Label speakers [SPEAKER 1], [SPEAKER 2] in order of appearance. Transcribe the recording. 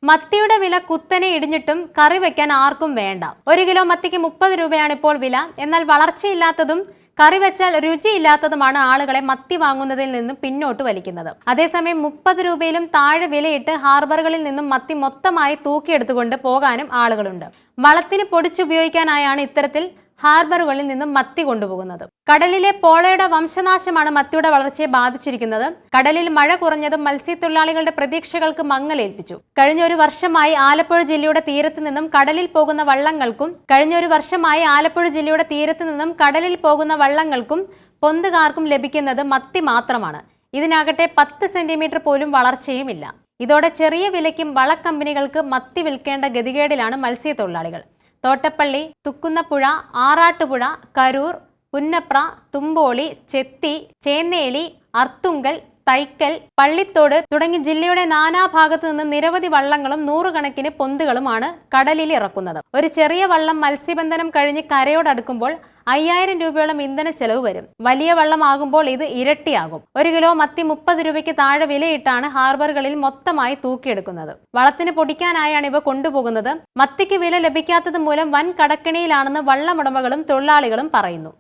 [SPEAKER 1] മത്തിയുടെ വില കുത്തനെ ഇടിഞ്ഞിട്ടും കറി വെക്കാൻ ആർക്കും വേണ്ട. 1 കിലോ മത്തിക്ക് 30 രൂപയാണ് ഇപ്പോൾ വില. എന്നാൽ വളർച്ചയില്ലാത്തതും കറി വെച്ചാൽ രുചിയില്ലാത്തതുമാണ് ആളുകളെ മത്തി വാങ്ങുന്നതിൽ നിന്നും പിന്നോട്ട് വലിക്കുന്നത്. അതേസമയം 30 രൂപയിലും താഴെ വിലയിട്ട് ഹാർബറുകളിൽ നിന്നും മത്തി മൊത്തമായി തൂക്കിയെടുത്തുകൊണ്ട് പോകാനും ആളുകളുണ്ട്. വളത്തിന് പൊടിച്ചുപയോഗിക്കാനായാണ് ഇത്തരത്തിൽ ഹാർബറുകളിൽ നിന്നും മത്തി കൊണ്ടുപോകുന്നത്. കടലിലെ പോളയുടെ വംശനാശമാണ് മത്തിയുടെ വളർച്ചയെ ബാധിച്ചിരിക്കുന്നത്. കടലിൽ മഴ കുറഞ്ഞതും മത്സ്യത്തൊഴിലാളികളുടെ പ്രതീക്ഷകൾക്ക് മങ്ങലേൽപ്പിച്ചു. കഴിഞ്ഞ ഒരു വർഷമായി ആലപ്പുഴ ജില്ലയുടെ തീരത്ത് നിന്നും കടലിൽ പോകുന്ന വള്ളങ്ങൾക്കും പൊന്തുകാർക്കും ലഭിക്കുന്നത് മത്തി മാത്രമാണ്. ഇതിനാകട്ടെ 10 സെന്റിമീറ്റർ പോലും വളർച്ചയുമില്ല. ഇതോടെ ചെറിയ വിലയ്ക്കും വളക്കമ്പനികൾക്ക് മത്തി വിൽക്കേണ്ട ഗതികേടിലാണ് മത്സ്യത്തൊഴിലാളികൾ. തോട്ടപ്പള്ളി, തുക്കുന്നപ്പുഴ, ആറാട്ടുപുഴ, കരൂർ, പുന്നപ്ര, തുമ്പോളി, ചെത്തി, ചേന്നേലി, അർത്തുങ്കൽ, തൈക്കൽ, പള്ളിത്തോട് തുടങ്ങി ജില്ലയുടെ നാനാഭാഗത്തു നിന്ന് നിരവധി വള്ളങ്ങളും നൂറുകണക്കിന് പൊന്തുകളുമാണ് കടലിൽ ഇറക്കുന്നത്. ഒരു ചെറിയ വള്ളം മത്സ്യബന്ധനം കഴിഞ്ഞ് കരയോടടുക്കുമ്പോൾ 5000 രൂപയോളം ഇന്ധന ചെലവ് വരും. വലിയ വള്ളമാകുമ്പോൾ ഇത് ഇരട്ടിയാകും. 1 കിലോ മത്തി 30 രൂപയ്ക്ക് താഴെ വിലയിട്ടാണ് ഹാർബറുകളിൽ മൊത്തമായി തൂക്കിയെടുക്കുന്നത്. വളത്തിന് പൊടിക്കാനായാണ് ഇവ കൊണ്ടുപോകുന്നത്. മത്തിക്ക് വില ലഭിക്കാത്തത് മൂലം വൻ കടക്കെണിയിലാണെന്ന് വള്ളമുടമകളും തൊഴിലാളികളും പറയുന്നു.